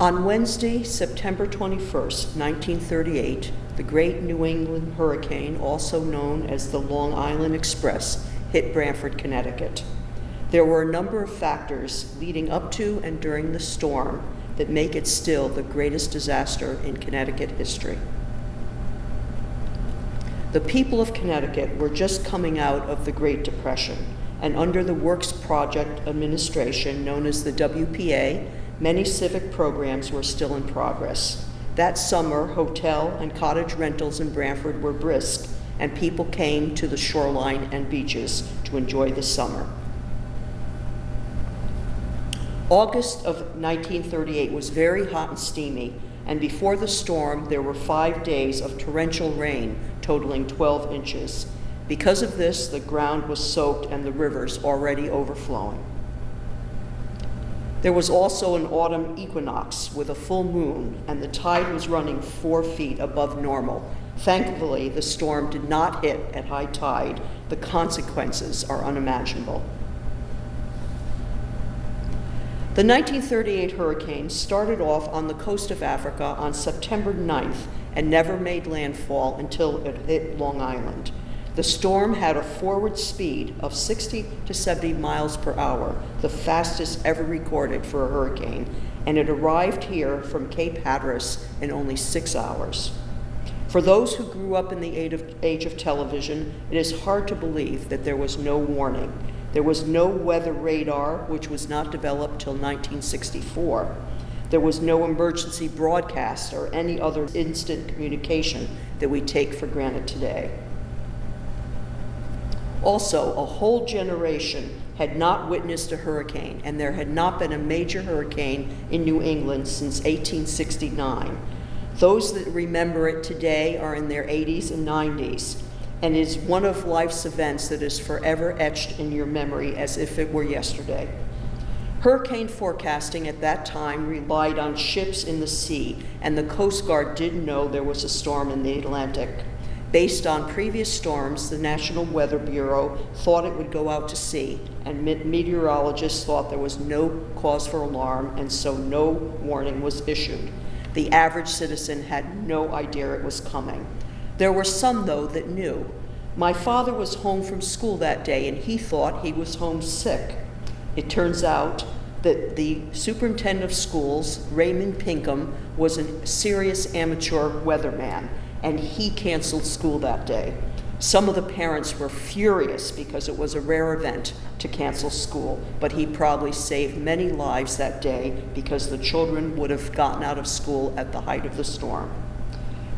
On Wednesday, September 21st, 1938, the Great New England Hurricane, also known as the Long Island Express, hit Branford, Connecticut. There were a number of factors leading up to and during the storm that make it still the greatest disaster in Connecticut history. The people of Connecticut were just coming out of the Great Depression, and under the Works Project administration known as the WPA, many civic programs were still in progress. That summer, hotel and cottage rentals in Branford were brisk, and people came to the shoreline and beaches to enjoy the summer. August of 1938 was very hot and steamy, and before the storm, there were 5 days of torrential rain totaling 12 inches. Because of this, the ground was soaked and the rivers already overflowing. There was also an autumn equinox with a full moon, and the tide was running 4 feet above normal. Thankfully, the storm did not hit at high tide. The consequences are unimaginable. The 1938 hurricane started off on the coast of Africa on September 9th and never made landfall until it hit Long Island. The storm had a forward speed of 60 to 70 miles per hour, the fastest ever recorded for a hurricane, and it arrived here from Cape Hatteras in only 6 hours. For those who grew up in the age of television, it is hard to believe that there was no warning. There was no weather radar, which was not developed till 1964. There was no emergency broadcast or any other instant communication that we take for granted today. Also, a whole generation had not witnessed a hurricane, and there had not been a major hurricane in New England since 1869. Those that remember it today are in their 80s and 90s, and is one of life's events that is forever etched in your memory as if it were yesterday. Hurricane forecasting at that time relied on ships in the sea, and the Coast Guard didn't know there was a storm in the Atlantic. Based on previous storms, the National Weather Bureau thought it would go out to sea, and meteorologists thought there was no cause for alarm, and so no warning was issued. The average citizen had no idea it was coming. There were some, though, that knew. My father was home from school that day, and he thought he was homesick. It turns out that the superintendent of schools, Raymond Pinkham, was a serious amateur weatherman, and he canceled school that day. Some of the parents were furious because it was a rare event to cancel school, but he probably saved many lives that day because the children would have gotten out of school at the height of the storm.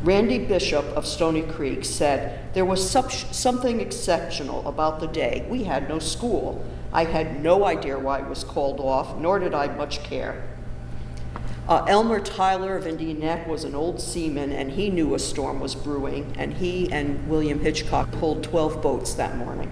Randy Bishop of Stony Creek said, "There was something exceptional about the day. We had no school. I had no idea why it was called off, nor did I much care." Elmer Tyler of Indian Neck was an old seaman, and he knew a storm was brewing, and he and William Hitchcock pulled 12 boats that morning.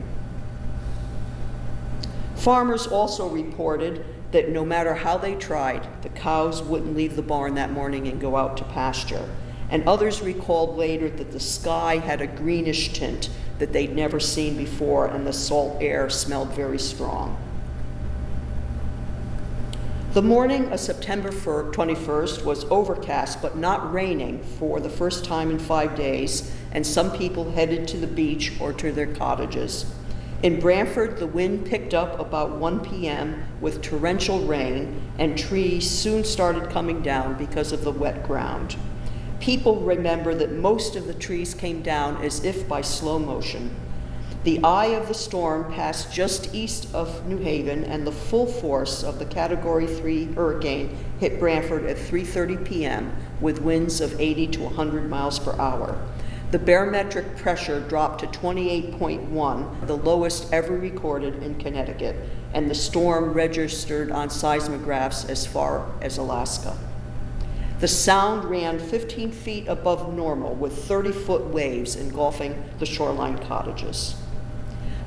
Farmers also reported that no matter how they tried, the cows wouldn't leave the barn that morning and go out to pasture. And others recalled later that the sky had a greenish tint that they'd never seen before, and the salt air smelled very strong. The morning of September 21st was overcast but not raining for the first time in 5 days, and some people headed to the beach or to their cottages. In Branford, the wind picked up about 1 p.m. with torrential rain, and trees soon started coming down because of the wet ground. People remember that most of the trees came down as if by slow motion. The eye of the storm passed just east of New Haven, and the full force of the Category 3 hurricane hit Branford at 3:30 p.m. with winds of 80 to 100 miles per hour. The barometric pressure dropped to 28.1, the lowest ever recorded in Connecticut, and the storm registered on seismographs as far as Alaska. The sound ran 15 feet above normal with 30-foot waves engulfing the shoreline cottages.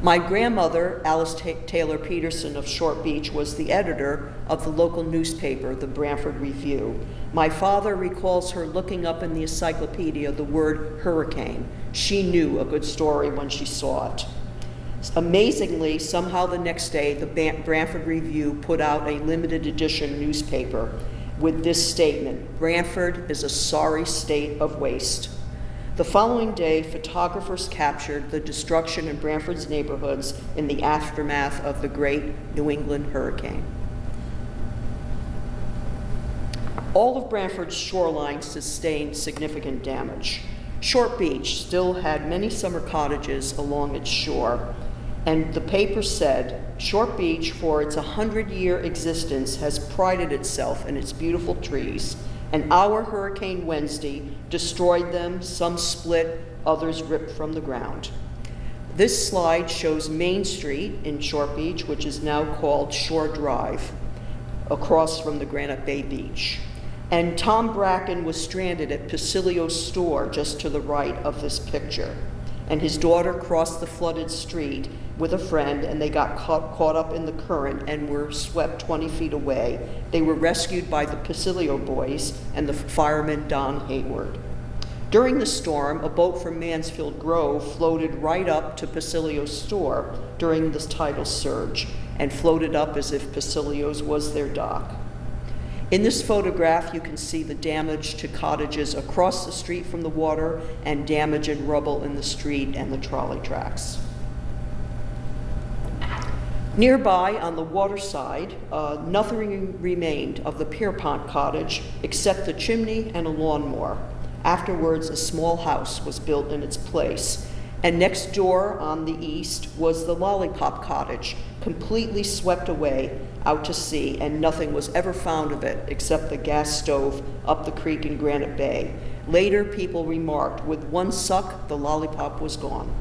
My grandmother, Alice Taylor Peterson of Short Beach, was the editor of the local newspaper, the Branford Review. My father recalls her looking up in the encyclopedia the word hurricane. She knew a good story when she saw it. Amazingly, somehow the next day, the Branford Review put out a limited edition newspaper with this statement: Branford is a sorry state of waste. The following day, photographers captured the destruction in Branford's neighborhoods in the aftermath of the Great New England Hurricane. All of Branford's shoreline sustained significant damage. Short Beach still had many summer cottages along its shore, and the paper said, Short Beach, for its 100-year existence, has prided itself in its beautiful trees, and our Hurricane Wednesday destroyed them, some split, others ripped from the ground. This slide shows Main Street in Short Beach, which is now called Shore Drive, across from the Granite Bay Beach. And Tom Bracken was stranded at Pacilio's store just to the right of this picture. And his daughter crossed the flooded street with a friend, and they got caught up in the current and were swept 20 feet away. They were rescued by the Pacilio boys and the fireman Don Hayward. During the storm, a boat from Mansfield Grove floated right up to Pacilio's store during the tidal surge and floated up as if Pacilio's was their dock. In this photograph, you can see the damage to cottages across the street from the water and damage and rubble in the street and the trolley tracks. Nearby, on the water side, nothing remained of the Pierpont cottage except the chimney and a lawnmower. Afterwards, a small house was built in its place. And next door on the east was the Lollipop cottage, completely swept away out to sea, and nothing was ever found of it except the gas stove up the creek in Granite Bay. Later, people remarked, with one suck, the Lollipop was gone.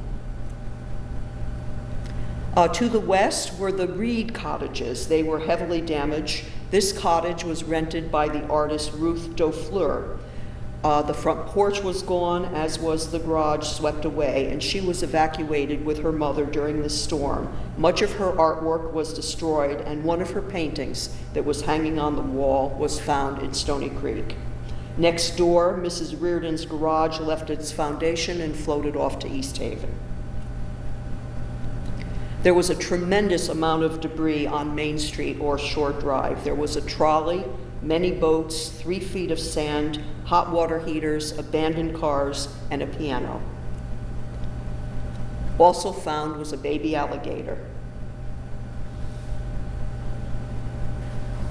To the west were the Reed cottages. They were heavily damaged. This cottage was rented by the artist Ruth Dofleur. The front porch was gone, as was the garage swept away, and she was evacuated with her mother during the storm. Much of her artwork was destroyed, and one of her paintings that was hanging on the wall was found in Stony Creek. Next door, Mrs. Reardon's garage left its foundation and floated off to East Haven. There was a tremendous amount of debris on Main Street or Shore Drive. There was a trolley, many boats, 3 feet of sand, hot water heaters, abandoned cars, and a piano. Also found was a baby alligator.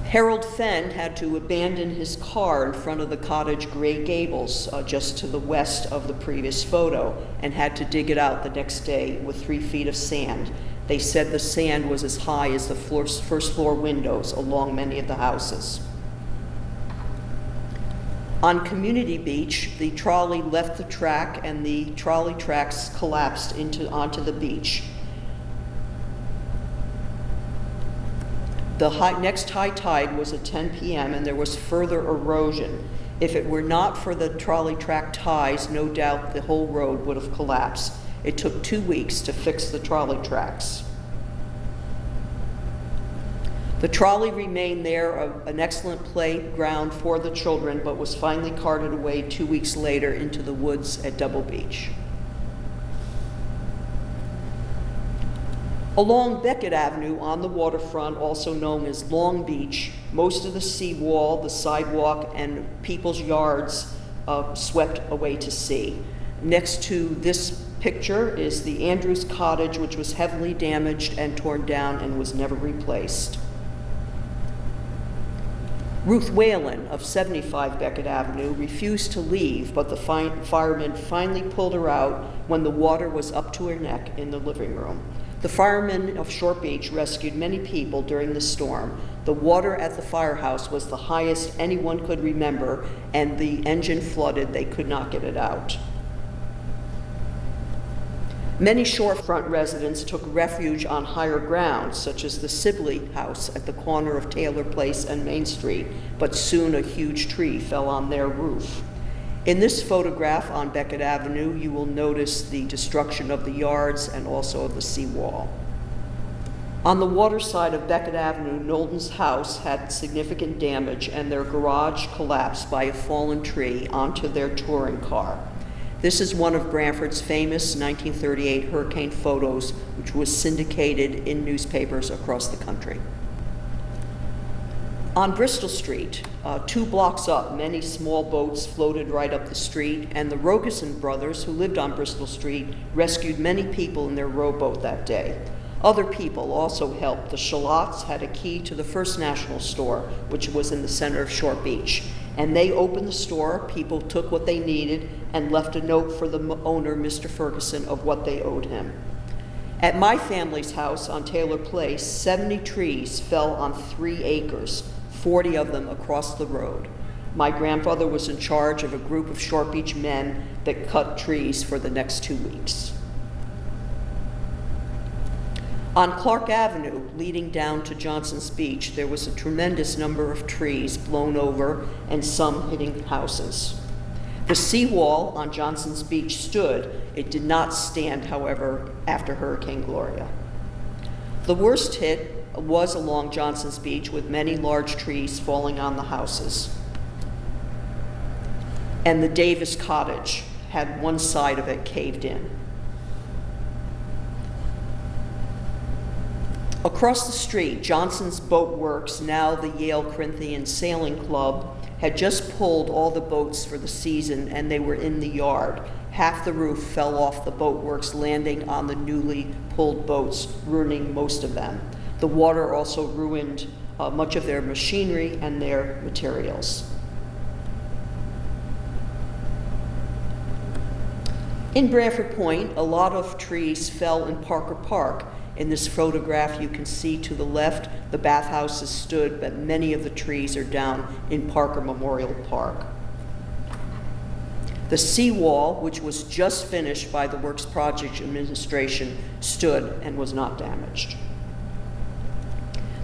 Harold Fenn had to abandon his car in front of the cottage Gray Gables, just to the west of the previous photo, and had to dig it out the next day with 3 feet of sand. They said the sand was as high as the first floor windows along many of the houses. On Community Beach, the trolley left the track and the trolley tracks collapsed onto the beach. The next high tide was at 10 p.m. and there was further erosion. If it were not for the trolley track ties, no doubt the whole road would have collapsed. It took 2 weeks to fix the trolley tracks. The trolley remained there, an excellent playground for the children, but was finally carted away 2 weeks later into the woods at Double Beach. Along Beckett Avenue on the waterfront, also known as Long Beach, most of the seawall, the sidewalk, and people's yards swept away to sea. Next to this picture is the Andrews Cottage, which was heavily damaged and torn down and was never replaced. Ruth Whalen of 75 Beckett Avenue refused to leave, but the firemen finally pulled her out when the water was up to her neck in the living room. The firemen of Short Beach rescued many people during the storm. The water at the firehouse was the highest anyone could remember, and the engine flooded. They could not get it out. Many shorefront residents took refuge on higher ground, such as the Sibley House at the corner of Taylor Place and Main Street, but soon a huge tree fell on their roof. In this photograph on Beckett Avenue, you will notice the destruction of the yards and also of the seawall. On the water side of Beckett Avenue, Knowlton's house had significant damage and their garage collapsed by a fallen tree onto their touring car. This is one of Branford's famous 1938 hurricane photos, which was syndicated in newspapers across the country. On Bristol Street, 2 blocks up, many small boats floated right up the street, and the Rogerson brothers, who lived on Bristol Street, rescued many people in their rowboat that day. Other people also helped. The Shallots had a key to the First National store, which was in the center of Short Beach, and they opened the store. People took what they needed and left a note for the owner, Mr. Ferguson, of what they owed him. At my family's house on Taylor Place, 70 trees fell on 3 acres, 40 of them across the road. My grandfather was in charge of a group of Short Beach men that cut trees for the next 2 weeks. On Clark Avenue, leading down to Johnson's Beach, there was a tremendous number of trees blown over and some hitting houses. The seawall on Johnson's Beach stood. It did not stand, however, after Hurricane Gloria. The worst hit was along Johnson's Beach, with many large trees falling on the houses. And the Davis cottage had one side of it caved in. Across the street, Johnson's Boat Works, now the Yale Corinthian Sailing Club, had just pulled all the boats for the season, and they were in the yard. Half the roof fell off the boatworks, landing on the newly pulled boats, ruining most of them. The water also ruined much of their machinery and their materials. In Branford Point, a lot of trees fell in Parker Park. In this photograph, you can see to the left, the bathhouses stood, but many of the trees are down in Parker Memorial Park. The seawall, which was just finished by the Works Project Administration, stood and was not damaged.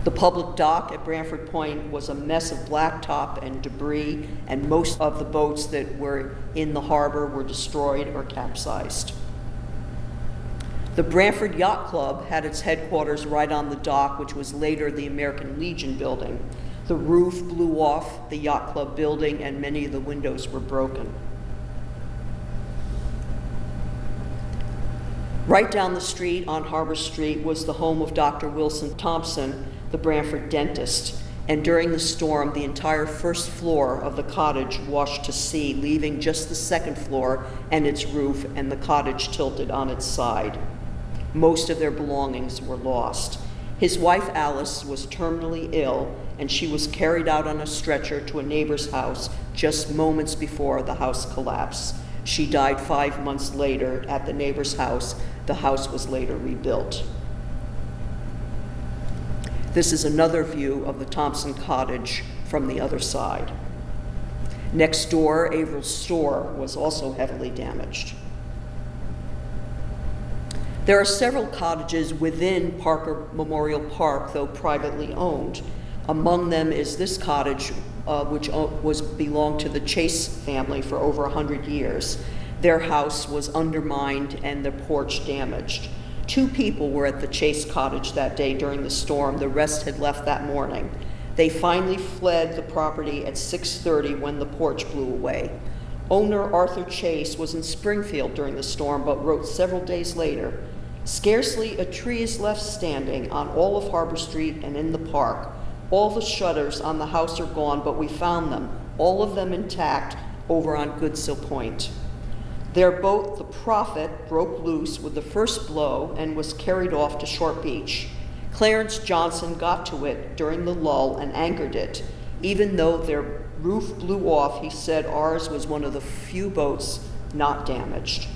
The public dock at Branford Point was a mess of blacktop and debris, and most of the boats that were in the harbor were destroyed or capsized. The Branford Yacht Club had its headquarters right on the dock, which was later the American Legion building. The roof blew off the Yacht Club building, and many of the windows were broken. Right down the street on Harbor Street was the home of Dr. Wilson Thompson, the Branford dentist, and during the storm, the entire first floor of the cottage washed to sea, leaving just the second floor and its roof, and the cottage tilted on its side. Most of their belongings were lost. His wife, Alice, was terminally ill, and she was carried out on a stretcher to a neighbor's house just moments before the house collapsed. She died 5 months later at the neighbor's house. The house was later rebuilt. This is another view of the Thompson cottage from the other side. Next door, Averill's store was also heavily damaged. There are several cottages within Parker Memorial Park, though privately owned. Among them is this cottage, which belonged to the Chase family for over 100 years. Their house was undermined and the porch damaged. 2 people were at the Chase cottage that day during the storm. The rest had left that morning. They finally fled the property at 6:30 when the porch blew away. Owner Arthur Chase was in Springfield during the storm, but wrote several days later, "Scarcely a tree is left standing on all of Harbor Street and in the park. All the shutters on the house are gone, but we found them, all of them intact, over on Goodsill Point." Their boat, the Prophet, broke loose with the first blow and was carried off to Short Beach. Clarence Johnson got to it during the lull and anchored it. Even though their roof blew off, he said ours was one of the few boats not damaged.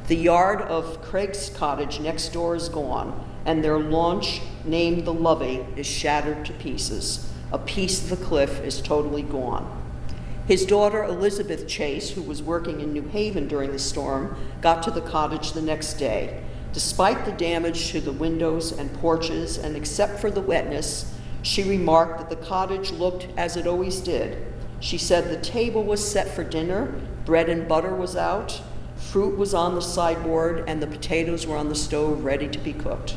The yard of Craig's cottage next door is gone, and their launch, named the Lovey, is shattered to pieces. A piece of the cliff is totally gone. His daughter, Elizabeth Chase, who was working in New Haven during the storm, got to the cottage the next day. Despite the damage to the windows and porches, and except for the wetness, she remarked that the cottage looked as it always did. She said the table was set for dinner, bread and butter was out, fruit was on the sideboard, and the potatoes were on the stove ready to be cooked.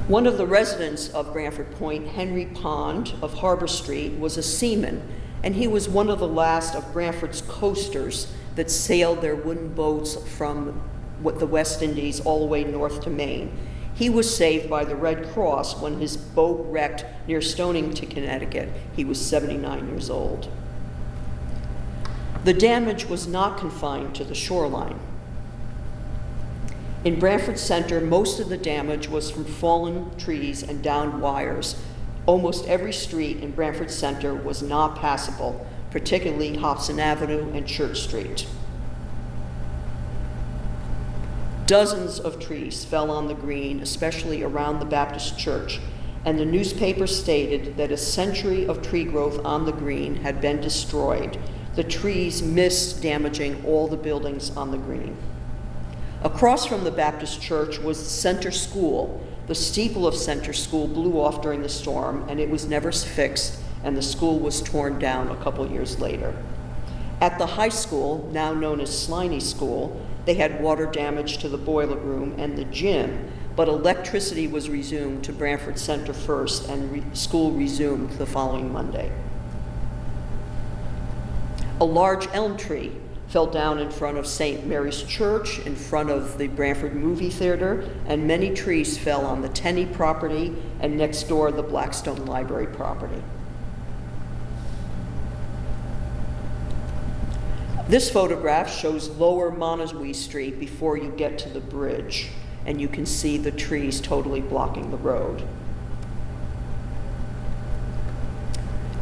One of the residents of Branford Point, Henry Pond of Harbor Street, was a seaman, and he was one of the last of Branford's coasters that sailed their wooden boats from the West Indies all the way north to Maine. He was saved by the Red Cross when his boat wrecked near Stonington, Connecticut. He was 79 years old. The damage was not confined to the shoreline. In Branford Center, most of the damage was from fallen trees and downed wires. Almost every street in Branford Center was not passable, particularly Hobson Avenue and Church Street. Dozens of trees fell on the green, especially around the Baptist church, and the newspaper stated that a century of tree growth on the green had been destroyed. The trees missed damaging all the buildings on the green. Across from the Baptist church was Center School. The steeple of Center School blew off during the storm, and it was never fixed, and the school was torn down a couple years later. At the high school, now known as Sliney School, they had water damage to the boiler room and the gym, but electricity was resumed to Branford Center first, and school resumed the following Monday. A large elm tree fell down in front of St. Mary's Church, in front of the Branford Movie Theater, and many trees fell on the Tenney property and next door the Blackstone Library property. This photograph shows Lower Monaswee Street before you get to the bridge, and you can see the trees totally blocking the road.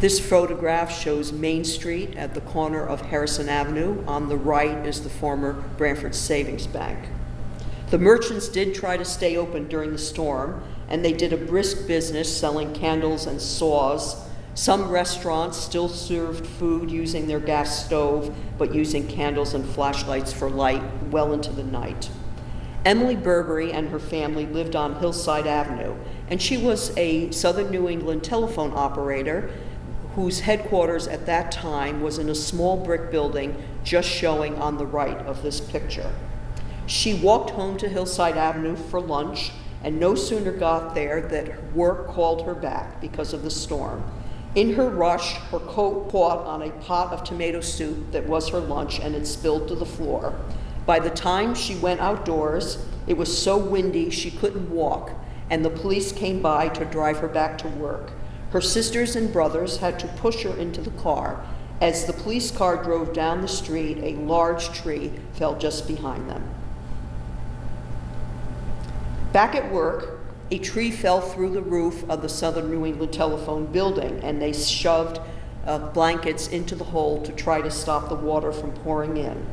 This photograph shows Main Street at the corner of Harrison Avenue. On the right is the former Branford Savings Bank. The merchants did try to stay open during the storm, and they did a brisk business selling candles and saws. Some restaurants still served food using their gas stove, but using candles and flashlights for light well into the night. Emily Burberry and her family lived on Hillside Avenue, and she was a Southern New England telephone operator whose headquarters at that time was in a small brick building just showing on the right of this picture. She walked home to Hillside Avenue for lunch, and no sooner got there that work called her back because of the storm. In her rush, her coat caught on a pot of tomato soup that was her lunch, and it spilled to the floor. By the time she went outdoors, it was so windy she couldn't walk, and the police came by to drive her back to work. Her sisters and brothers had to push her into the car. As the police car drove down the street, a large tree fell just behind them. Back at work, a tree fell through the roof of the Southern New England Telephone building, and they shoved blankets into the hole to try to stop the water from pouring in.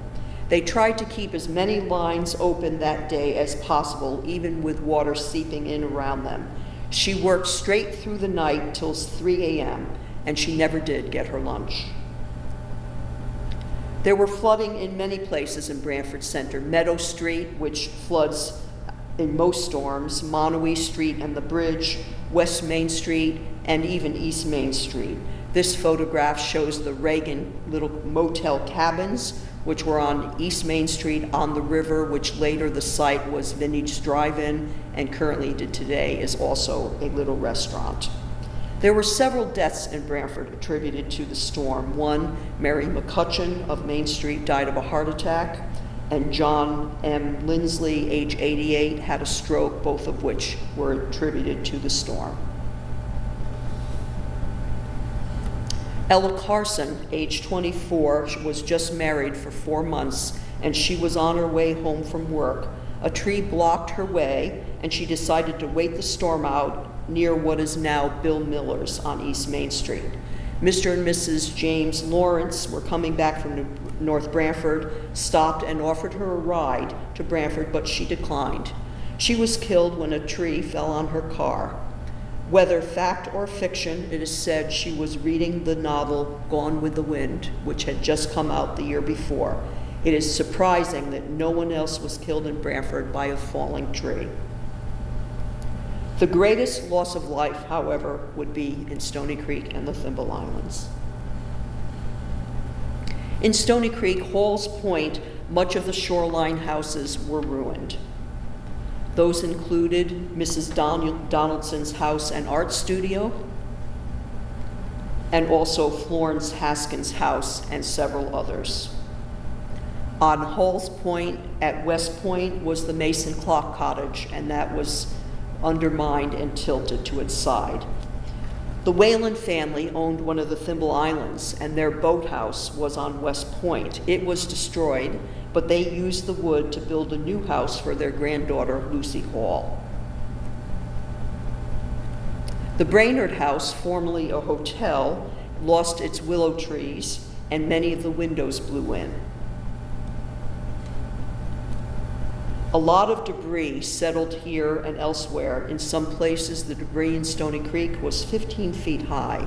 They tried to keep as many lines open that day as possible, even with water seeping in around them. She worked straight through the night till 3 a.m., and she never did get her lunch. There were flooding in many places in Branford Center. Meadow Street, which floods in most storms, Monowee Street and the bridge, West Main Street, and even East Main Street. This photograph shows the Reagan little motel cabins, which were on East Main Street on the river, which later the site was Vintage Drive-In, and currently today is also a little restaurant. There were several deaths in Branford attributed to the storm. One, Mary McCutcheon of Main Street, died of a heart attack, and John M. Lindsley, age 88, had a stroke, both of which were attributed to the storm. Ella Carson, age 24, was just married for 4 months, and she was on her way home from work. A tree blocked her way, and she decided to wait the storm out near what is now Bill Miller's on East Main Street. Mr. and Mrs. James Lawrence were coming back from North Branford, stopped and offered her a ride to Branford, but she declined. She was killed when a tree fell on her car. Whether fact or fiction, it is said she was reading the novel Gone with the Wind, which had just come out the year before. It is surprising that no one else was killed in Branford by a falling tree. The greatest loss of life, however, would be in Stony Creek and the Thimble Islands. In Stony Creek, Hall's Point, much of the shoreline houses were ruined. Those included Mrs. Donaldson's house and art studio, and also Florence Haskins' house and several others. On Hall's Point at West Point was the Mason Clock Cottage, and that was undermined and tilted to its side. The Whalen family owned one of the Thimble Islands, and their boathouse was on West Point. It was destroyed, but they used the wood to build a new house for their granddaughter, Lucy Hall. The Brainerd House, formerly a hotel, lost its willow trees, and many of the windows blew in. A lot of debris settled here and elsewhere. In some places, the debris in Stony Creek was 15 feet high.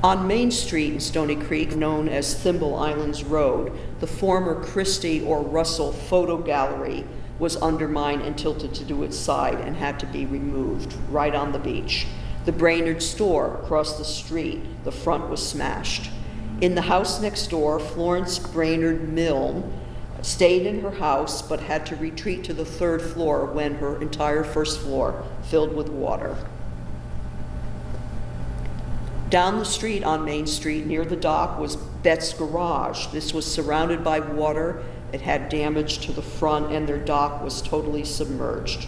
On Main Street in Stony Creek, known as Thimble Islands Road, the former Christie or Russell Photo Gallery was undermined and tilted to its side and had to be removed right on the beach. The Brainerd store across the street, the front was smashed. In the house next door, Florence Brainerd Milne stayed in her house but had to retreat to the third floor when her entire first floor filled with water. Down the street on Main Street near the dock was Bet's Garage. This was surrounded by water. It had damage to the front and their dock was totally submerged.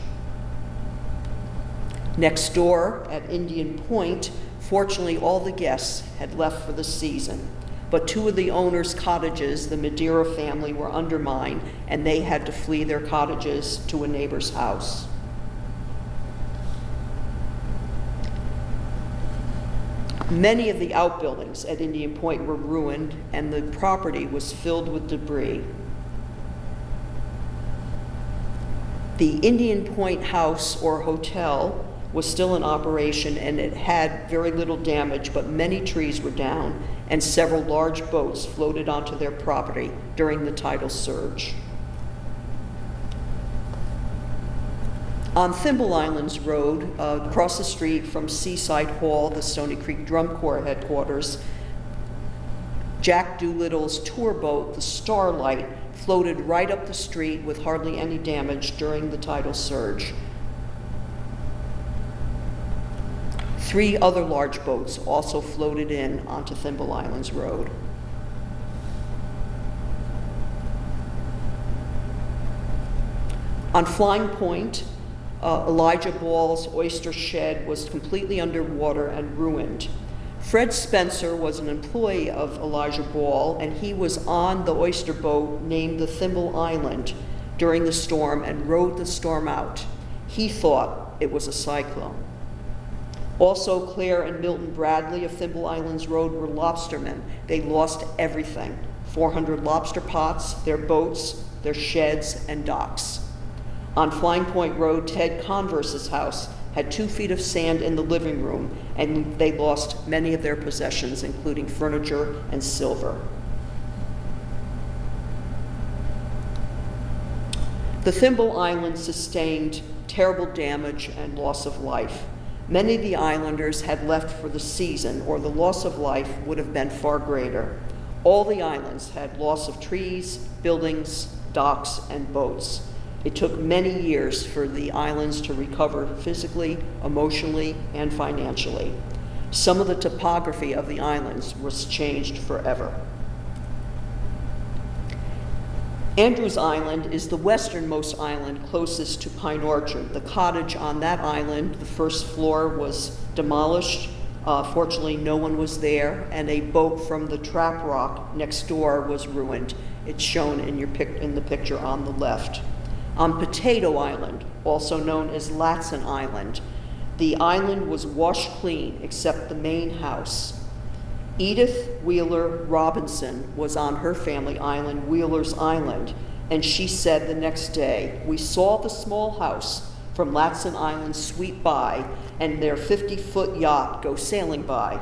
Next door at Indian Point, fortunately all the guests had left for the season, but two of the owners' cottages, the Madeira family, were undermined and they had to flee their cottages to a neighbor's house. Many of the outbuildings at Indian Point were ruined and the property was filled with debris. The Indian Point house or hotel was still in operation and it had very little damage, but many trees were down and several large boats floated onto their property during the tidal surge. On Thimble Islands Road, across the street from Seaside Hall, the Stony Creek Drum Corps headquarters, Jack Doolittle's tour boat, the Starlight, floated right up the street with hardly any damage during the tidal surge. 3 other large boats also floated in onto Thimble Islands Road. On Flying Point, Elijah Ball's oyster shed was completely underwater and ruined. Fred Spencer was an employee of Elijah Ball, and he was on the oyster boat named the Thimble Island during the storm and rode the storm out. He thought it was a cyclone. Also, Claire and Milton Bradley of Thimble Islands Road were lobstermen. They lost everything: 400 lobster pots, their boats, their sheds, and docks. On Flying Point Road, Ted Converse's house had 2 feet of sand in the living room, and they lost many of their possessions, including furniture and silver. The Thimble Island sustained terrible damage and loss of life. Many of the islanders had left for the season, or the loss of life would have been far greater. All the islands had loss of trees, buildings, docks, and boats. It took many years for the islands to recover physically, emotionally, and financially. Some of the topography of the islands was changed forever. Andrews Island is the westernmost island closest to Pine Orchard. The cottage on that island, the first floor, was demolished. Fortunately, no one was there, and a boat from the Trap Rock next door was ruined. It's shown in the picture on the left. On Potato Island, also known as Latson Island, the island was washed clean except the main house. Edith Wheeler Robinson was on her family island, Wheeler's Island, and she said the next day, "We saw the small house from Latson Island sweep by and their 50-foot yacht go sailing by.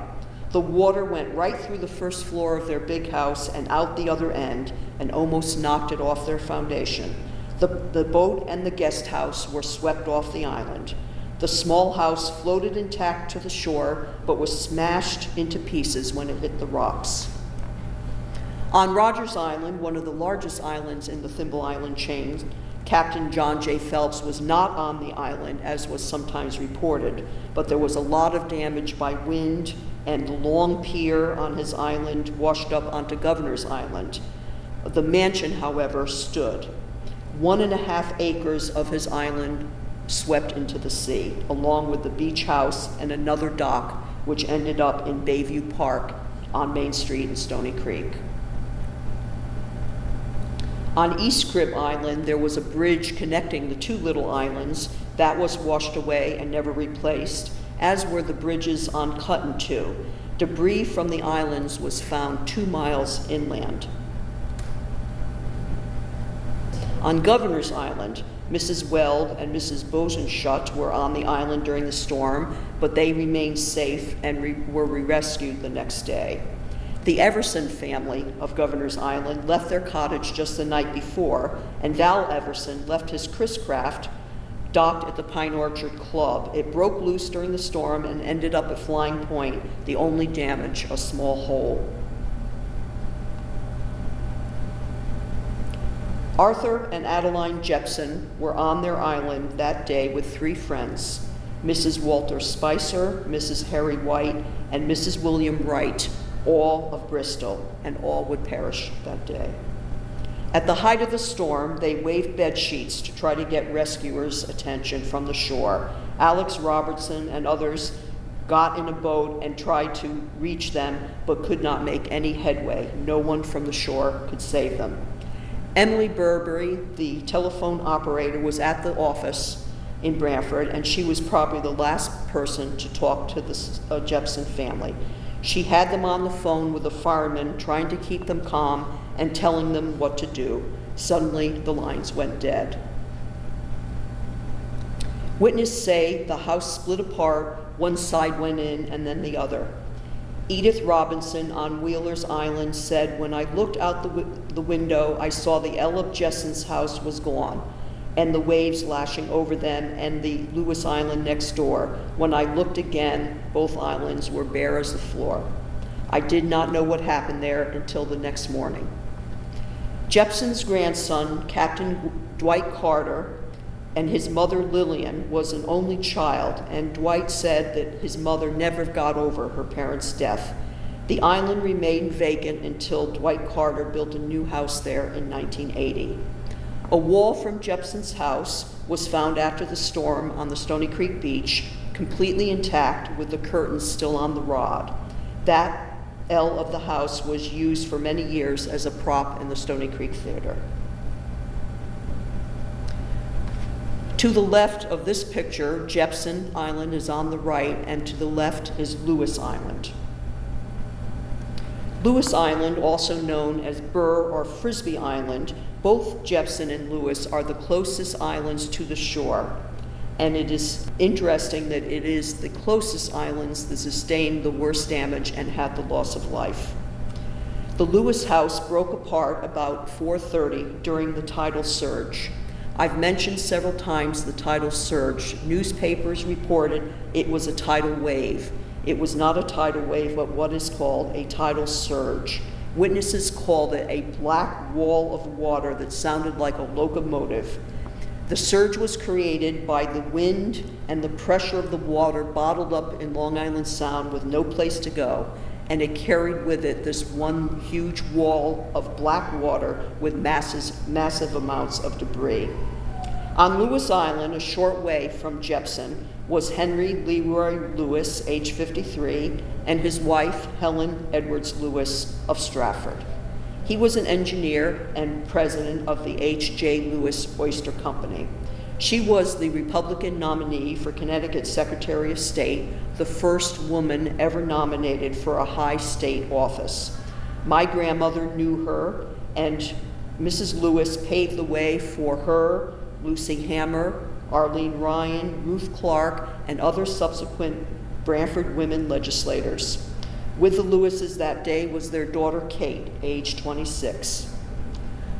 The water went right through the first floor of their big house and out the other end and almost knocked it off their foundation. The boat and the guest house were swept off the island. The small house floated intact to the shore, but was smashed into pieces when it hit the rocks." On Rogers Island, one of the largest islands in the Thimble Island chain, Captain John J. Phelps was not on the island, as was sometimes reported, but there was a lot of damage by wind, and the long pier on his island washed up onto Governor's Island. The mansion, however, stood. 1.5 acres of his island swept into the sea, along with the beach house and another dock, which ended up in Bayview Park on Main Street in Stony Creek. On East Crib Island, there was a bridge connecting the two little islands that was washed away and never replaced, as were the bridges on Cutton too. Debris from the islands was found 2 miles inland. On Governor's Island, Mrs. Weld and Mrs. Bosenschut were on the island during the storm, but they remained safe and were rescued the next day. The Everson family of Governor's Island left their cottage just the night before, and Val Everson left his Chris craft docked at the Pine Orchard Club. It broke loose during the storm and ended up at Flying Point, the only damage a small hole. Arthur and Adeline Jepson were on their island that day with 3 friends, Mrs. Walter Spicer, Mrs. Harry White, and Mrs. William Wright, all of Bristol, and all would perish that day. At the height of the storm, they waved bed sheets to try to get rescuers' attention from the shore. Alex Robertson and others got in a boat and tried to reach them, but could not make any headway. No one from the shore could save them. Emily Burberry, the telephone operator, was at the office in Branford, and she was probably the last person to talk to the Jepson family. She had them on the phone with the firemen, trying to keep them calm and telling them what to do. Suddenly, the lines went dead. Witnesses say the house split apart, one side went in and then the other. Edith Robinson on Wheeler's Island said, "When I looked out the window, I saw the Ella Jesson's house was gone, and the waves lashing over them and the Lewis Island next door. When I looked again, both islands were bare as the floor. I did not know what happened there until the next morning." Jepson's grandson, Captain Dwight Carter, and his mother Lillian was an only child, and Dwight said that his mother never got over her parents' death. The island remained vacant until Dwight Carter built a new house there in 1980. A wall from Jepson's house was found after the storm on the Stony Creek beach, completely intact with the curtains still on the rod. That L of the house was used for many years as a prop in the Stony Creek Theater. To the left of this picture, Jepson Island is on the right, and to the left is Lewis Island. Lewis Island, also known as Burr or Frisbee Island, both Jepson and Lewis are the closest islands to the shore. And it is interesting that it is the closest islands that sustained the worst damage and had the loss of life. The Lewis house broke apart about 4:30 during the tidal surge. I've mentioned several times the tidal surge. Newspapers reported it was a tidal wave. It was not a tidal wave, but what is called a tidal surge. Witnesses called it a black wall of water that sounded like a locomotive. The surge was created by the wind and the pressure of the water bottled up in Long Island Sound with no place to go, and it carried with it this one huge wall of black water with massive amounts of debris. On Lewis Island, a short way from Jepson, was Henry Leroy Lewis, age 53, and his wife, Helen Edwards Lewis of Stratford. He was an engineer and president of the H.J. Lewis Oyster Company. She was the Republican nominee for Connecticut Secretary of State, the first woman ever nominated for a high state office. My grandmother knew her, and Mrs. Lewis paved the way for her, Lucy Hammer, Arlene Ryan, Ruth Clark, and other subsequent Branford women legislators. With the Lewises that day was their daughter Kate, age 26.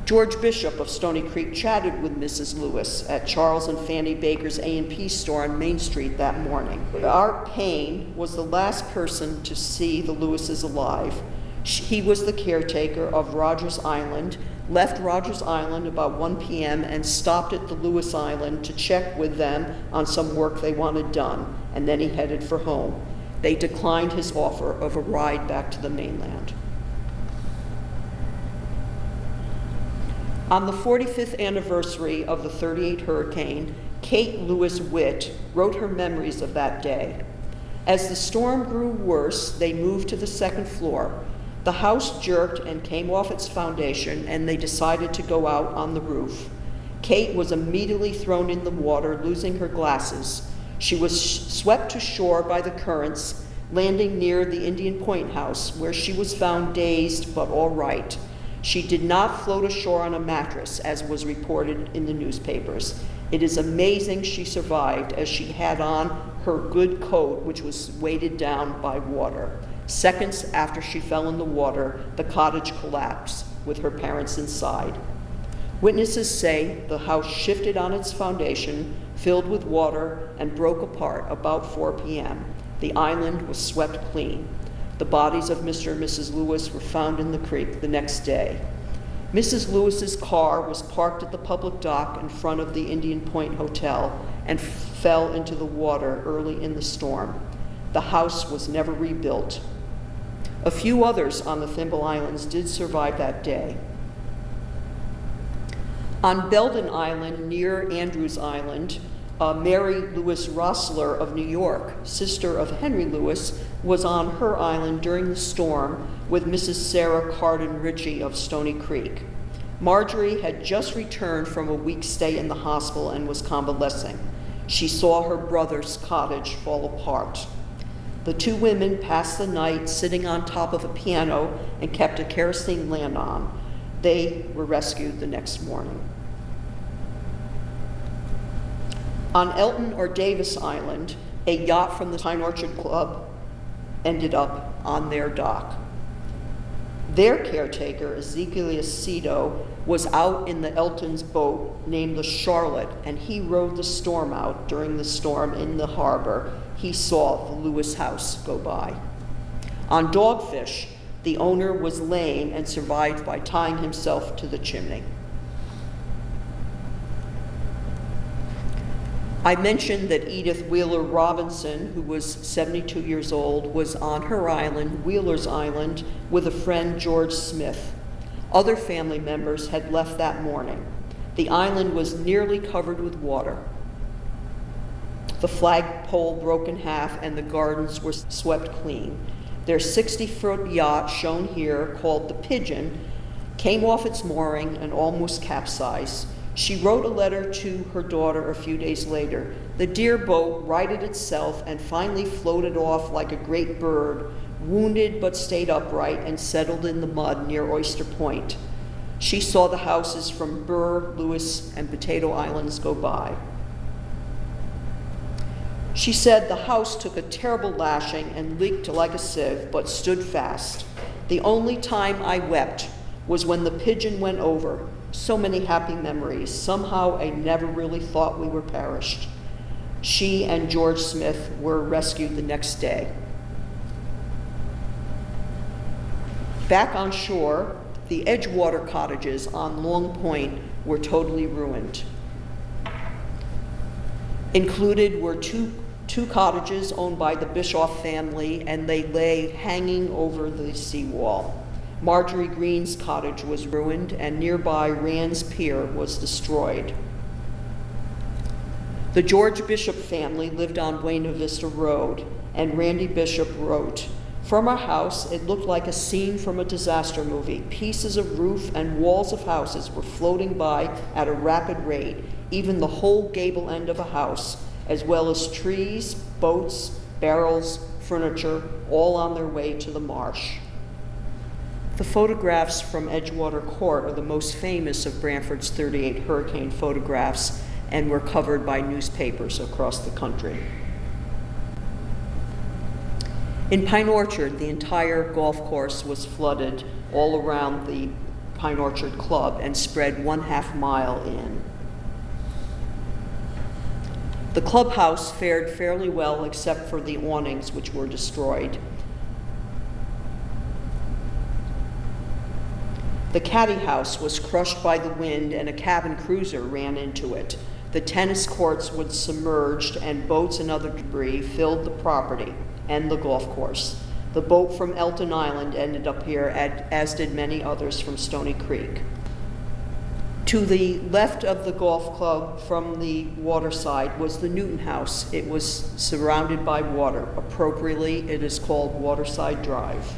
George Bishop of Stony Creek chatted with Mrs. Lewis at Charles and Fanny Baker's A&P store on Main Street that morning. Art Payne was the last person to see the Lewises alive. He was the caretaker of Rogers Island, left Rogers Island about 1 p.m. and stopped at the Lewis Island to check with them on some work they wanted done, and then he headed for home. They declined his offer of a ride back to the mainland. On the 45th anniversary of the 38 hurricane, Kate Lewis Witt wrote her memories of that day. As the storm grew worse, they moved to the second floor. The house jerked and came off its foundation, and they decided to go out on the roof. Kate was immediately thrown in the water, losing her glasses. She was swept to shore by the currents, landing near the Indian Point house, where she was found dazed but all right. She did not float ashore on a mattress, as was reported in the newspapers. It is amazing she survived, as she had on her good coat, which was weighted down by water. Seconds after she fell in the water, the cottage collapsed, with her parents inside. Witnesses say the house shifted on its foundation, filled with water, and broke apart about 4 p.m. The island was swept clean. The bodies of Mr. and Mrs. Lewis were found in the creek the next day. Mrs. Lewis's car was parked at the public dock in front of the Indian Point Hotel and fell into the water early in the storm. The house was never rebuilt. A few others on the Thimble Islands did survive that day. On Belden Island, near Andrews Island, Mary Lewis Rossler of New York, sister of Henry Lewis, was on her island during the storm with Mrs. Sarah Carden Ritchie of Stony Creek. Marjorie had just returned from a week's stay in the hospital and was convalescing. She saw her brother's cottage fall apart. The two women passed the night sitting on top of a piano and kept a kerosene lamp on. They were rescued the next morning. On Elton or Davis Island, a yacht from the Pine Orchard Club ended up on their dock. Their caretaker, Ezekiel Aceto, was out in the Elton's boat named the Charlotte, and he rode the storm out during the storm in the harbor. He saw the Lewis house go by. On Dogfish, the owner was lame and survived by tying himself to the chimney. I mentioned that Edith Wheeler Robinson, who was 72 years old, was on her island, Wheeler's Island, with a friend, George Smith. Other family members had left that morning. The island was nearly covered with water. The flagpole broke in half and the gardens were swept clean. Their 60-foot yacht, shown here, called the Pigeon, came off its mooring and almost capsized. She wrote a letter to her daughter a few days later. The dear boat righted itself and finally floated off like a great bird, wounded but stayed upright and settled in the mud near Oyster Point. She saw the houses from Burr, Lewis, and Potato Islands go by. She said the house took a terrible lashing and leaked like a sieve, but stood fast. The only time I wept was when the Pigeon went over. So many happy memories. Somehow I never really thought we were perished. She and George Smith were rescued the next day. Back on shore, the Edgewater cottages on Long Point were totally ruined. Included were two cottages owned by the Bischoff family, and they lay hanging over the seawall. Marjorie Green's cottage was ruined, and nearby Rand's Pier was destroyed. The George Bishop family lived on Buena Vista Road, and Randy Bishop wrote, "From our house, it looked like a scene from a disaster movie. Pieces of roof and walls of houses were floating by at a rapid rate, even the whole gable end of a house, as well as trees, boats, barrels, furniture, all on their way to the marsh." The photographs from Edgewater Court are the most famous of Branford's 38 hurricane photographs and were covered by newspapers across the country. In Pine Orchard, the entire golf course was flooded all around the Pine Orchard Club and spread 1/2 mile in. The clubhouse fared fairly well except for the awnings, which were destroyed. The caddy house was crushed by the wind and a cabin cruiser ran into it. The tennis courts were submerged and boats and other debris filled the property and the golf course. The boat from Elton Island ended up here, as did many others from Stony Creek. To the left of the golf club from the waterside was the Newton House. It was surrounded by water. Appropriately, it is called Waterside Drive.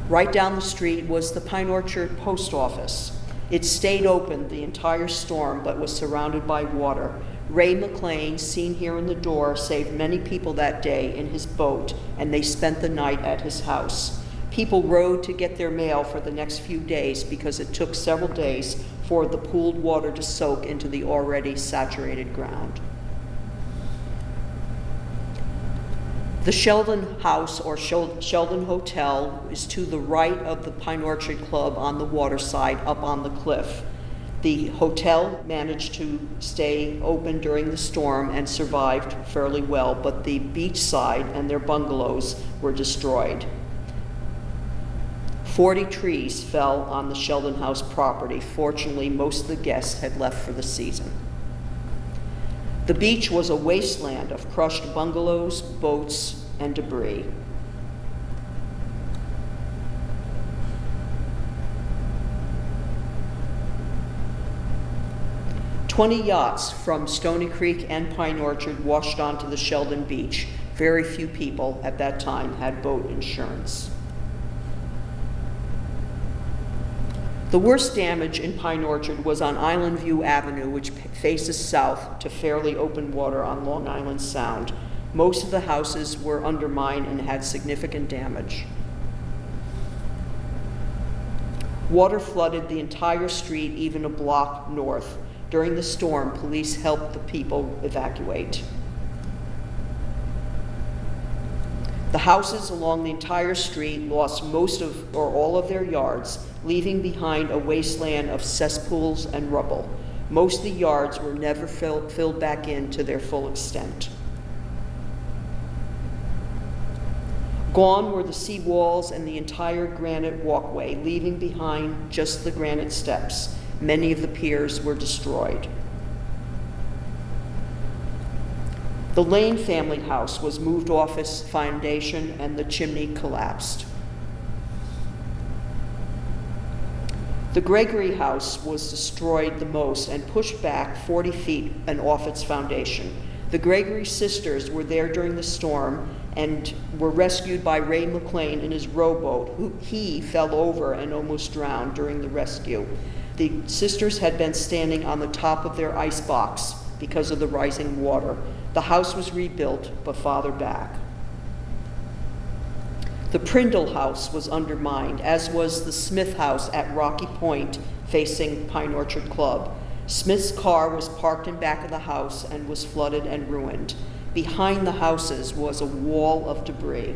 Right down the street was the Pine Orchard Post Office. It stayed open the entire storm, but was surrounded by water. Ray McLean, seen here in the door, saved many people that day in his boat, and they spent the night at his house. People rode to get their mail for the next few days because it took several days for the pooled water to soak into the already saturated ground. The Sheldon House, or Sheldon Hotel, is to the right of the Pine Orchard Club on the waterside up on the cliff. The hotel managed to stay open during the storm and survived fairly well, but the beachside and their bungalows were destroyed. 40 trees fell on the Sheldon House property. Fortunately, most of the guests had left for the season. The beach was a wasteland of crushed bungalows, boats, and debris. "20 yachts from Stony Creek and Pine Orchard washed onto the Sheldon beach. Very few people at that time had boat insurance. The worst damage in Pine Orchard was on Island View Avenue, which faces south to fairly open water on Long Island Sound. Most of the houses were undermined and had significant damage. Water flooded the entire street, even a block north. During the storm, police helped the people evacuate. The houses along the entire street lost most of or all of their yards, leaving behind a wasteland of cesspools and rubble. Most of the yards were never filled back in to their full extent. Gone were the seawalls and the entire granite walkway, leaving behind just the granite steps. Many of the piers were destroyed. The Lane family house was moved off its foundation and the chimney collapsed. The Gregory house was destroyed the most and pushed back 40 feet and off its foundation. The Gregory sisters were there during the storm and were rescued by Ray McLean in his rowboat. He fell over and almost drowned during the rescue. The sisters had been standing on the top of their ice box because of the rising water. The house was rebuilt, but farther back. The Prindle house was undermined, as was the Smith house at Rocky Point, facing Pine Orchard Club. Smith's car was parked in back of the house and was flooded and ruined. Behind the houses was a wall of debris.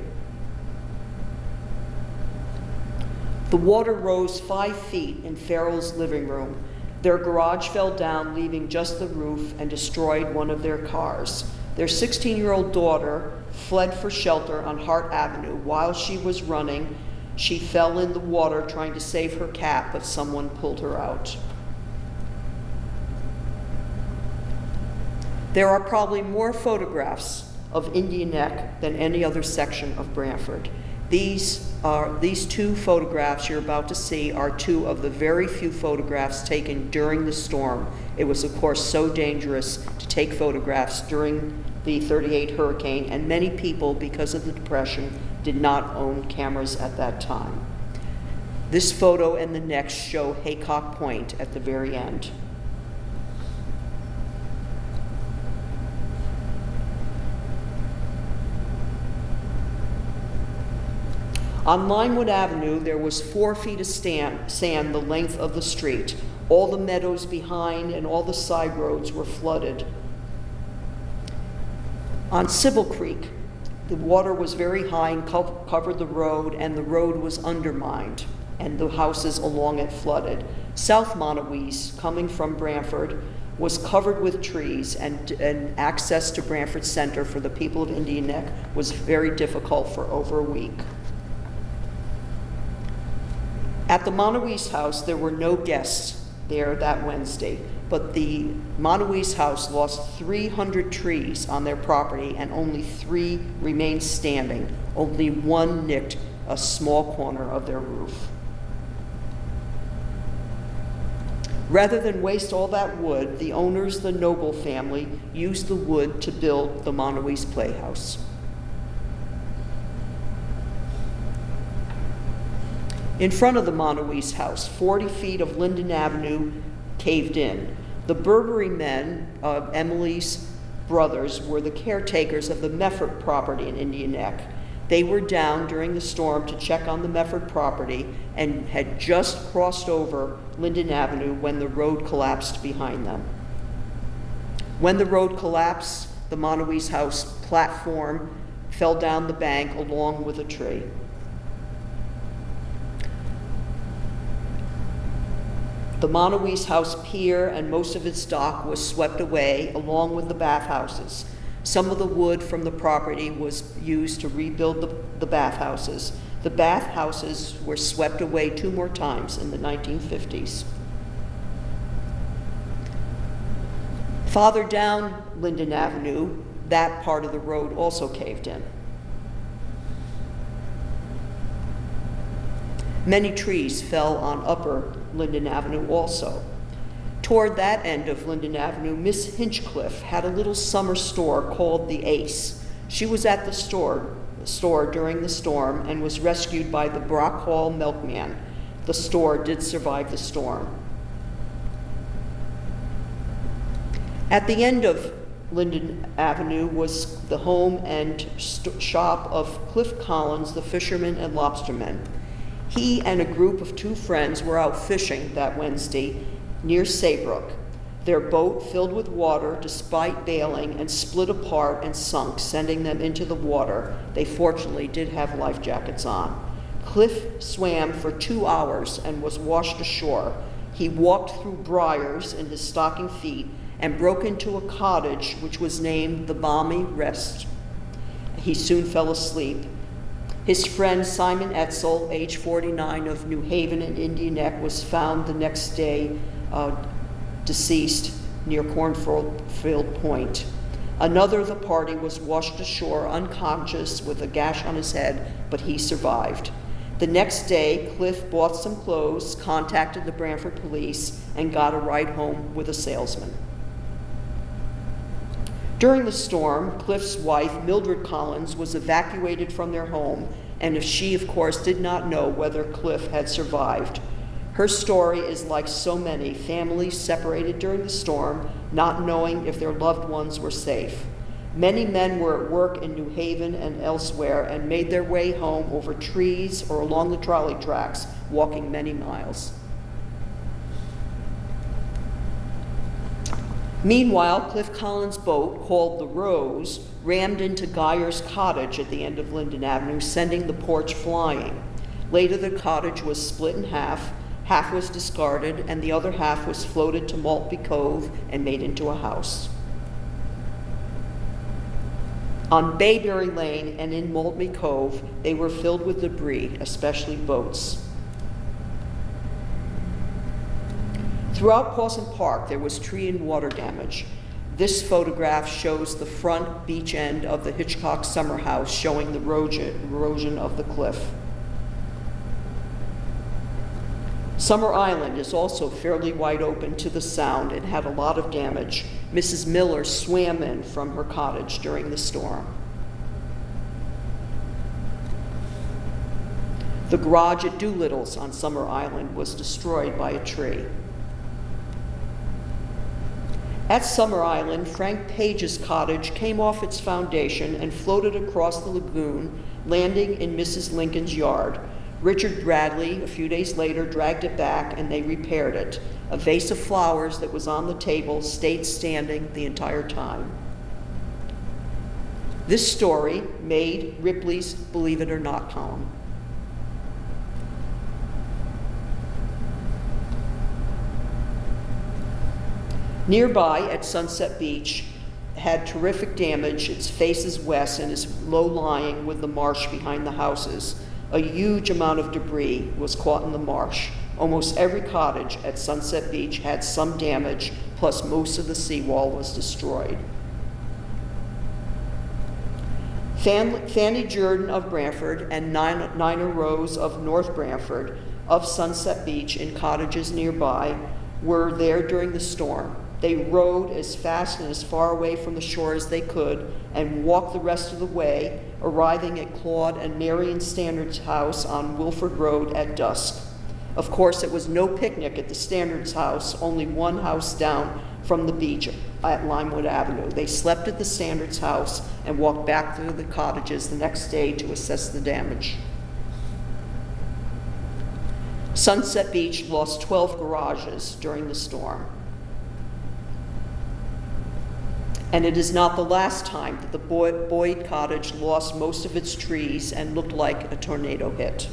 The water rose 5 feet in Farrell's living room. Their garage fell down, leaving just the roof, and destroyed one of their cars. Their 16-year-old daughter fled for shelter on Hart Avenue. While she was running, she fell in the water trying to save her cat, but someone pulled her out. There are probably more photographs of Indian Neck than any other section of Branford. These two photographs you're about to see are two of the very few photographs taken during the storm. It was, of course, so dangerous to take photographs during the 38 hurricane, and many people, because of the Depression, did not own cameras at that time. This photo and the next show Haycock Point at the very end. On Linewood Avenue, there was 4 feet of sand the length of the street. All the meadows behind and all the side roads were flooded. On Sybil Creek, the water was very high and covered the road, and the road was undermined, and the houses along it flooded. South Monowese, coming from Branford, was covered with trees, and access to Branford Center for the people of Indian Neck was very difficult for over a week. At the Monowese house, there were no guests there that Wednesday, but the Monowese house lost 300 trees on their property, and only 3 remained standing. Only 1 nicked a small corner of their roof. Rather than waste all that wood, the owners, the Noble family, used the wood to build the Monowese Playhouse. In front of the Monowese house, 40 feet of Linden Avenue caved in. The Burberry men, Emily's brothers, were the caretakers of the Mefford property in Indian Neck. They were down during the storm to check on the Mefford property and had just crossed over Linden Avenue when the road collapsed behind them. When the road collapsed, the Monowese house platform fell down the bank along with a tree. The Monowese house pier and most of its dock was swept away, along with the bathhouses. Some of the wood from the property was used to rebuild the bathhouses. The bathhouses were swept away 2 more times in the 1950s. Farther down Linden Avenue, that part of the road also caved in. Many trees fell on upper Linden Avenue also. Toward that end of Linden Avenue, Miss Hinchcliffe had a little summer store called the Ace. She was at the store during the storm and was rescued by the Brock Hall milkman. The store did survive the storm. At the end of Linden Avenue was the home and shop of Cliff Collins, the fisherman and lobsterman. He and a group of 2 friends were out fishing that Wednesday near Saybrook. Their boat filled with water despite bailing and split apart and sunk, sending them into the water. They fortunately did have life jackets on. Cliff swam for 2 hours and was washed ashore. He walked through briars in his stocking feet and broke into a cottage which was named the Balmy Rest. He soon fell asleep. His friend Simon Etzel, age 49, of New Haven and Indian Neck, was found the next day deceased near Cornfield Point. Another of the party was washed ashore unconscious with a gash on his head, but he survived. The next day, Cliff bought some clothes, contacted the Branford police, and got a ride home with a salesman. During the storm, Cliff's wife, Mildred Collins, was evacuated from their home, and she, of course, did not know whether Cliff had survived. Her story is like so many families separated during the storm, not knowing if their loved ones were safe. Many men were at work in New Haven and elsewhere and made their way home over trees or along the trolley tracks, walking many miles. Meanwhile, Cliff Collins' boat, called the Rose, rammed into Geyer's cottage at the end of Linden Avenue, sending the porch flying. Later, the cottage was split in half. Half was discarded, and the other half was floated to Maltby Cove and made into a house. On Bayberry Lane and in Maltby Cove, they were filled with debris, especially boats. Throughout Pawson Park, there was tree and water damage. This photograph shows the front beach end of the Hitchcock summer house, showing the erosion of the cliff. Summer Island is also fairly wide open to the sound and had a lot of damage. Mrs. Miller swam in from her cottage during the storm. The garage at Doolittle's on Summer Island was destroyed by a tree. At Summer Island, Frank Page's cottage came off its foundation and floated across the lagoon, landing in Mrs. Lincoln's yard. Richard Bradley, a few days later, dragged it back and they repaired it. A vase of flowers that was on the table stayed standing the entire time. This story made Ripley's Believe It or Not column. Nearby at Sunset Beach had terrific damage. Its faces west and is low-lying with the marsh behind the houses. A huge amount of debris was caught in the marsh. Almost every cottage at Sunset Beach had some damage, plus most of the seawall was destroyed. Fanny Jordan of Branford and Nina Rose of North Branford of Sunset Beach in cottages nearby were there during the storm. They rowed as fast and as far away from the shore as they could and walked the rest of the way, arriving at Claude and Marion Standard's house on Wilford Road at dusk. Of course, it was no picnic at the Standards' house, only one house down from the beach at Limewood Avenue. They slept at the Standards' house and walked back to the cottages the next day to assess the damage. Sunset Beach lost 12 garages during the storm. And it is not the last time that the Boyd cottage lost most of its trees and looked like a tornado hit.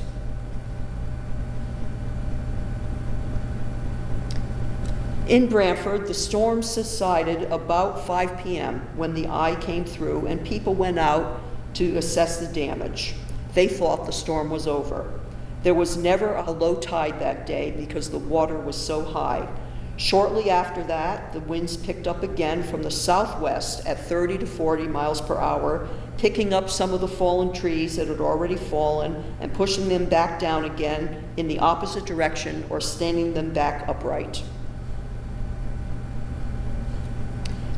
In Branford, the storm subsided about 5 p.m. when the eye came through and people went out to assess the damage. They thought the storm was over. There was never a low tide that day because the water was so high. Shortly after that, the winds picked up again from the southwest at 30 to 40 miles per hour, picking up some of the fallen trees that had already fallen and pushing them back down again in the opposite direction or standing them back upright.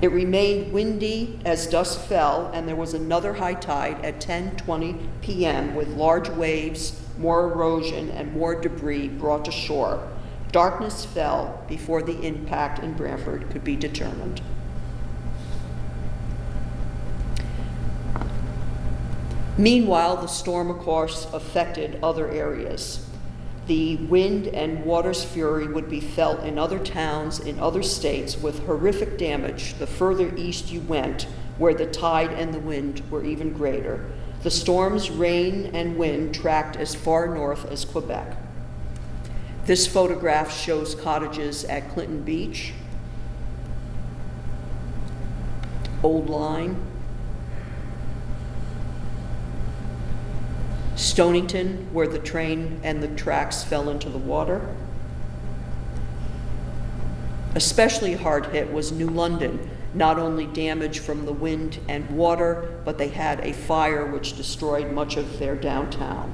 It remained windy as dusk fell, and there was another high tide at 10:20 p.m. with large waves, more erosion, and more debris brought to shore. Darkness fell before the impact in Branford could be determined. Meanwhile, the storm, of course, affected other areas. The wind and water's fury would be felt in other towns in other states with horrific damage the further east you went, where the tide and the wind were even greater. The storm's rain and wind tracked as far north as Quebec. This photograph shows cottages at Clinton Beach, Old Line, Stonington, where the train and the tracks fell into the water. Especially hard hit was New London, not only damage from the wind and water, but they had a fire which destroyed much of their downtown.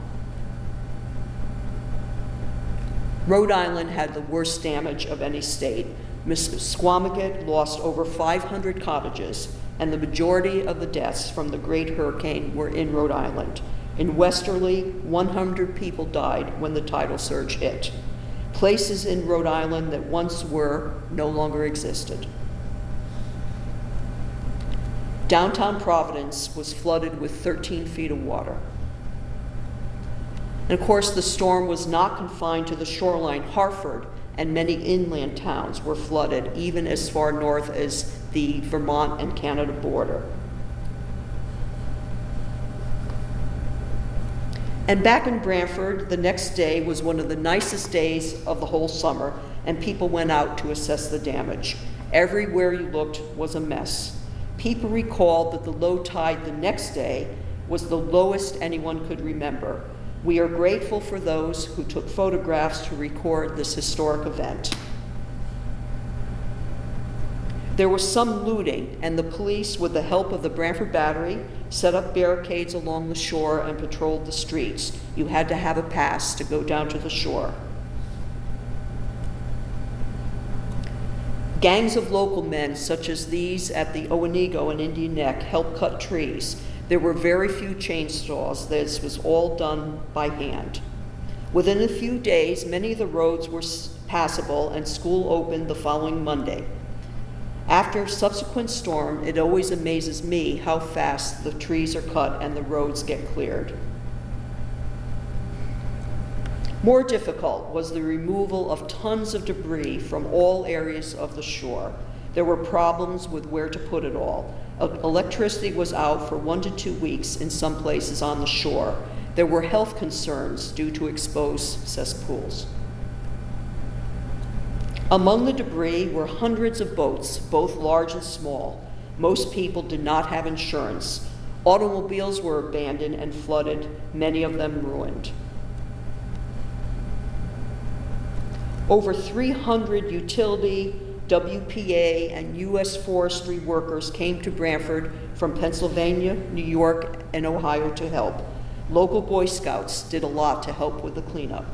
Rhode Island had the worst damage of any state. Squamicut lost over 500 cottages, and the majority of the deaths from the Great Hurricane were in Rhode Island. In Westerly, 100 people died when the tidal surge hit. Places in Rhode Island that once were no longer existed. Downtown Providence was flooded with 13 feet of water. And of course, the storm was not confined to the shoreline. Hartford and many inland towns were flooded, even as far north as the Vermont and Canada border. And back in Branford, the next day was one of the nicest days of the whole summer, and people went out to assess the damage. Everywhere you looked was a mess. People recalled that the low tide the next day was the lowest anyone could remember. We are grateful for those who took photographs to record this historic event. There was some looting, and the police, with the help of the Branford Battery, set up barricades along the shore and patrolled the streets. You had to have a pass to go down to the shore. Gangs of local men, such as these at the Owenigo and Indian Neck, helped cut trees. There were very few chainsaws. This was all done by hand. Within a few days, many of the roads were passable, and school opened the following Monday. After a subsequent storm, it always amazes me how fast the trees are cut and the roads get cleared. More difficult was the removal of tons of debris from all areas of the shore. There were problems with where to put it all. Electricity was out for 1 to 2 weeks in some places on the shore. There were health concerns due to exposed cesspools. Among the debris were hundreds of boats, both large and small. Most people did not have insurance. Automobiles were abandoned and flooded, many of them ruined. Over 300 utility, WPA, and U.S. forestry workers came to Branford from Pennsylvania, New York, and Ohio to help. Local Boy Scouts did a lot to help with the cleanup.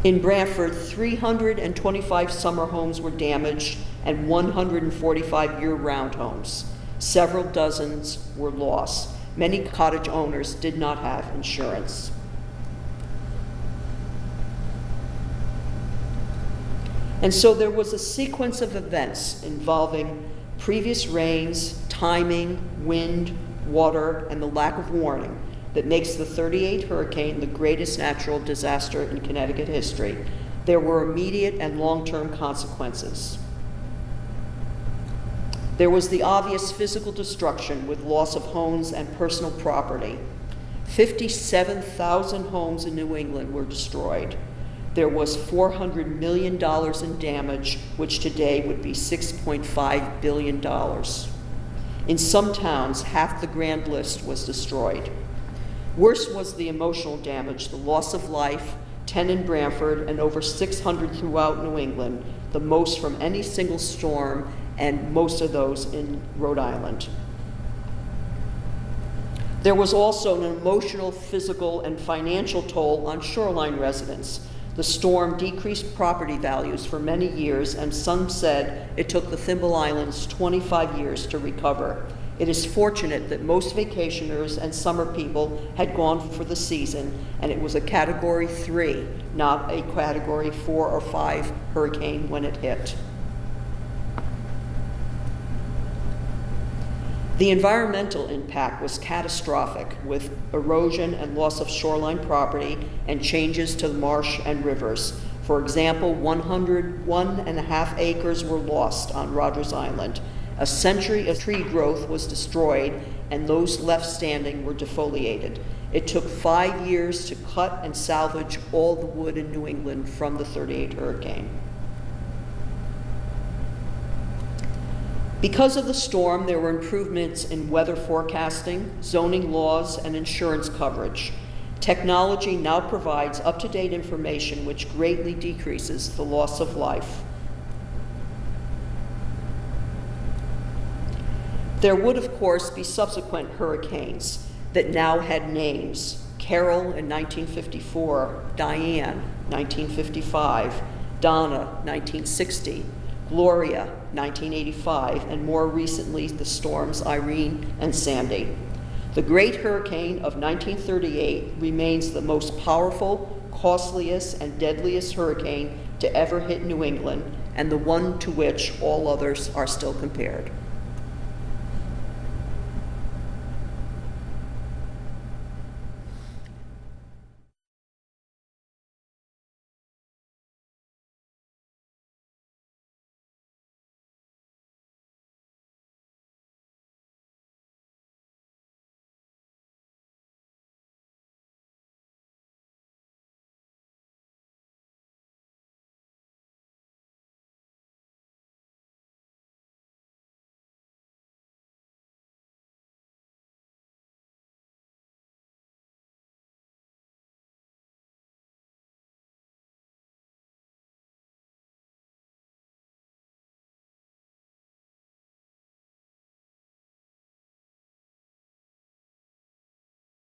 In Branford, 325 summer homes were damaged and 145 year-round homes. Several dozens were lost. Many cottage owners did not have insurance. And so there was a sequence of events involving previous rains, timing, wind, water, and the lack of warning that makes the 38 hurricane the greatest natural disaster in Connecticut history. There were immediate and long-term consequences. There was the obvious physical destruction with loss of homes and personal property. 57,000 homes in New England were destroyed. There was $400 million in damage, which today would be $6.5 billion. In some towns, half the grand list was destroyed. Worse was the emotional damage, the loss of life, 10 in Branford and over 600 throughout New England, the most from any single storm, and most of those in Rhode Island. There was also an emotional, physical, and financial toll on shoreline residents. The storm decreased property values for many years, and some said it took the Thimble Islands 25 years to recover. It is fortunate that most vacationers and summer people had gone for the season, and it was a Category 3, not a Category 4 or 5 hurricane when it hit. The environmental impact was catastrophic, with erosion and loss of shoreline property and changes to the marsh and rivers. For example, 101.5 acres were lost on Rogers Island. A century of tree growth was destroyed, and those left standing were defoliated. It took 5 years to cut and salvage all the wood in New England from the 38 hurricane. Because of the storm, there were improvements in weather forecasting, zoning laws, and insurance coverage. Technology now provides up-to-date information which greatly decreases the loss of life. There would, of course, be subsequent hurricanes that now had names. Carol in 1954, Diane, 1955, Donna, 1960, Gloria, 1985, and more recently, the storms Irene and Sandy. The Great Hurricane of 1938 remains the most powerful, costliest, and deadliest hurricane to ever hit New England, and the one to which all others are still compared.